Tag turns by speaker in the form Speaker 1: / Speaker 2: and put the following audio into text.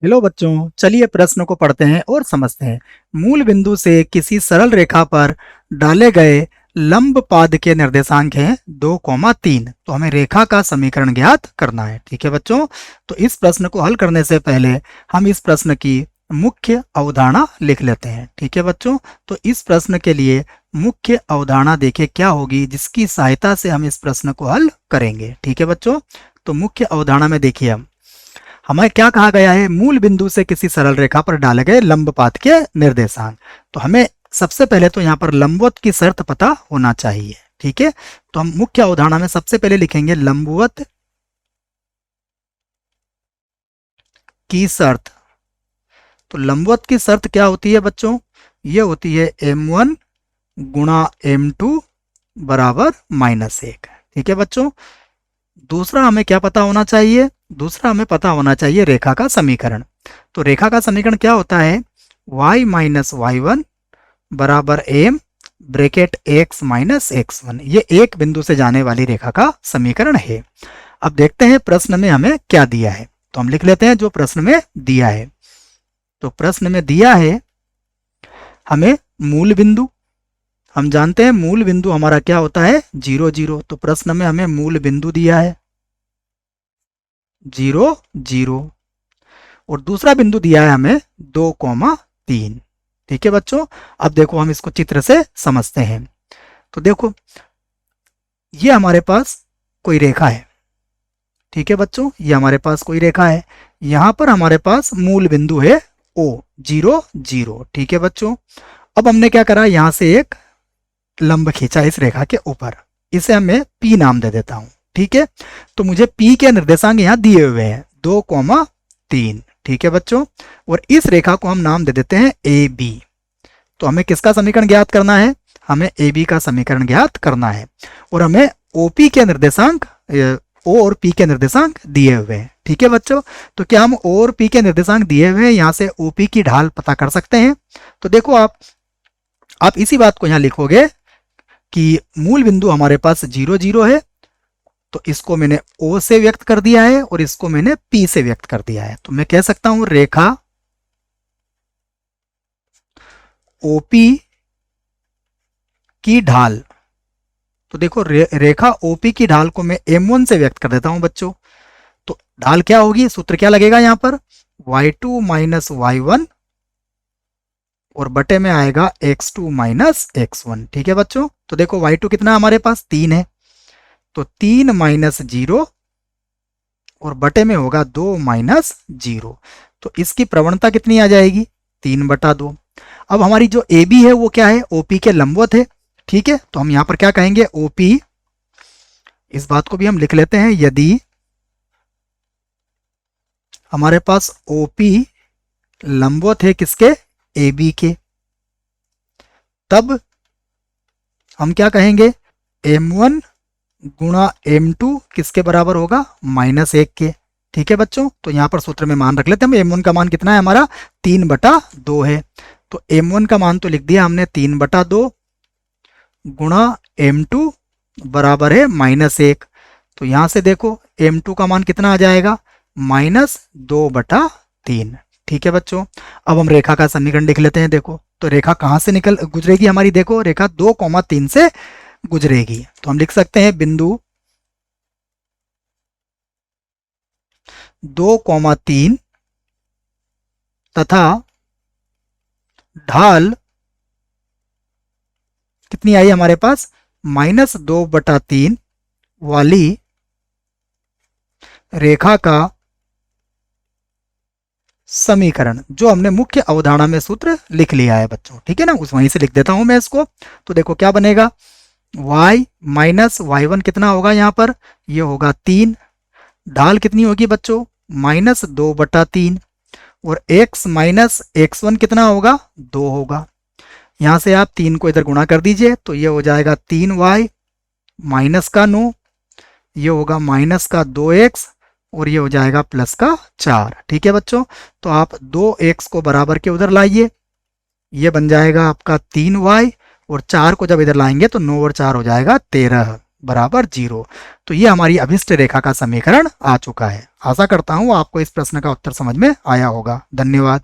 Speaker 1: Hello बच्चों, चलिए प्रश्न को पढ़ते हैं और समझते हैं। मूल बिंदु से किसी सरल रेखा पर डाले गए लंब पाद के निर्देशांक हैं 2,3। तो हमें रेखा का समीकरण ज्ञात करना है। ठीक है बच्चों, तो इस प्रश्न को हल करने से पहले हम इस प्रश्न की मुख्य अवधारणा लिख लेते हैं। ठीक है बच्चों, तो इस प्रश्न के लिए मुख्य अवधारणा देखिए क्या होगी, जिसकी सहायता से हम इस प्रश्न को हल करेंगे। ठीक है बच्चों, तो मुख्य अवधारणा में देखिए हमें क्या कहा गया है, मूल बिंदु से किसी सरल रेखा पर डाले गए लंबपात के निर्देशांक। तो हमें सबसे पहले तो यहाँ पर लंबवत की शर्त पता होना चाहिए। ठीक है, तो हम मुख्य अवधारणा में सबसे पहले लिखेंगे लंबवत की शर्त। तो लंबवत की शर्त क्या होती है बच्चों, ये होती है m1 गुणा m2 बराबर -1। ठीक है बच्चों, दूसरा हमें क्या पता होना चाहिए, दूसरा हमें पता होना चाहिए रेखा का समीकरण। तो रेखा का समीकरण क्या होता है, y माइनस y1 बराबर m bracket x minus x1। ये एक बिंदु से जाने वाली रेखा का समीकरण है। अब देखते हैं प्रश्न में हमें क्या दिया है, तो हम लिख लेते हैं जो प्रश्न में दिया है। तो प्रश्न में दिया है हमें मूल बिंदु, हम जानते हैं मूल बिंदु हमारा क्या होता है 0 0। तो प्रश्न में हमें मूल बिंदु दिया है 0 0 और दूसरा बिंदु दिया है हमें 2,3। ठीक है बच्चों, अब देखो हम इसको चित्र से समझते हैं। तो देखो ये हमारे पास कोई रेखा है। ठीक है बच्चों, ये हमारे पास कोई रेखा है, यहां पर हमारे पास मूल बिंदु है O 0 0। ठीक है बच्चों, अब हमने क्या करा, यहां से एक लंब खींचा इस रेखा के ऊपर, इसे मैं P नाम दे देता हूं। ठीक है, तो मुझे P के निर्देशांक यहाँ दिए हुए हैं 2,3। ठीक है बच्चों, और इस रेखा को हम नाम दे देते हैं AB। तो हमें किसका समीकरण ज्ञात करना है, हमें AB का समीकरण ज्ञात करना है, और हमें OP के निर्देशांक O और P के निर्देशांक दिए हुए हैं। ठीक है बच्चों, तो क्या हम O और P के निर्देशांक दिए हुए हैं, यहाँ से OP की ढाल पता कर सकते हैं। तो देखो आप इसी बात को यहाँ लिखोगे कि मूल बिंदु हमारे पास 0 0 है, तो इसको मैंने O से व्यक्त कर दिया है और इसको मैंने P से व्यक्त कर दिया है। तो मैं कह सकता हूं रेखा OP की ढाल। तो देखो रेखा OP की ढाल को मैं M1 से व्यक्त कर देता हूं बच्चों। तो ढाल क्या होगी, सूत्र क्या लगेगा यहाँ पर, y2 माइनस y1 और बटे में आएगा x2 माइनस x1। ठीक है बच्चों, तो देखो y2 कितना हमारे पास 3 है, तो 3 माइनस 0 और बटे में होगा 2 माइनस 0। तो इसकी प्रवणता कितनी आ जाएगी, 3/2। अब हमारी जो AB है वो क्या है, OP के लंबवत है। ठीक है, तो हम यहां पर क्या कहेंगे, OP, इस बात को भी हम लिख लेते हैं, यदि हमारे पास OP लंबवत है किसके, AB के, तब हम क्या कहेंगे, M1 गुणा M2 किसके बराबर होगा, -1 के। ठीक है बच्चों, तो यहां पर सूत्र में मान रख लेते हैं, M1 का मान कितना है हमारा 3/2 है। तो M1 का मान तो लिख दिया हमने 3/2 गुणा M2 बराबर है -1। तो यहां से देखो M2 का मान कितना आ जाएगा, -2/3। ठीक है बच्चों, अब हम रेखा का समीकरण लिख लेते हैं। देखो तो रेखा कहां से निकल गुजरेगी हमारी, देखो रेखा 2,3 से गुजरेगी। तो हम लिख सकते हैं बिंदु 2,3 तथा ढाल कितनी आई हमारे पास, -2/3 वाली रेखा का समीकरण, जो हमने मुख्य अवधारणा में सूत्र लिख लिया है बच्चों। ठीक है ना, उस वहीं से लिख देता हूं मैं इसको। तो देखो क्या बनेगा, y माइनस y1 कितना होगा यहाँ पर, ये होगा 3, ढाल कितनी होगी बच्चों, -2/3, और x माइनस x1 कितना होगा, 2 होगा। यहाँ से आप 3 को इधर गुणा कर दीजिए, तो ये हो जाएगा 3y माइनस का 9, ये होगा माइनस का 2x और ये हो जाएगा प्लस का 4। ठीक है बच्चों, तो आप 2x को बराबर के उधर लाइए, ये बन जाएगा आपका 3y, और 4 को जब इधर लाएंगे तो 9 और 4 हो जाएगा 13। बराबर 0। तो ये हमारी अभिष्ट रेखा का समीकरण आ चुका है। आशा करता हूँ आपको इस प्रश्न का उत्तर समझ में आया होगा। धन्यवाद।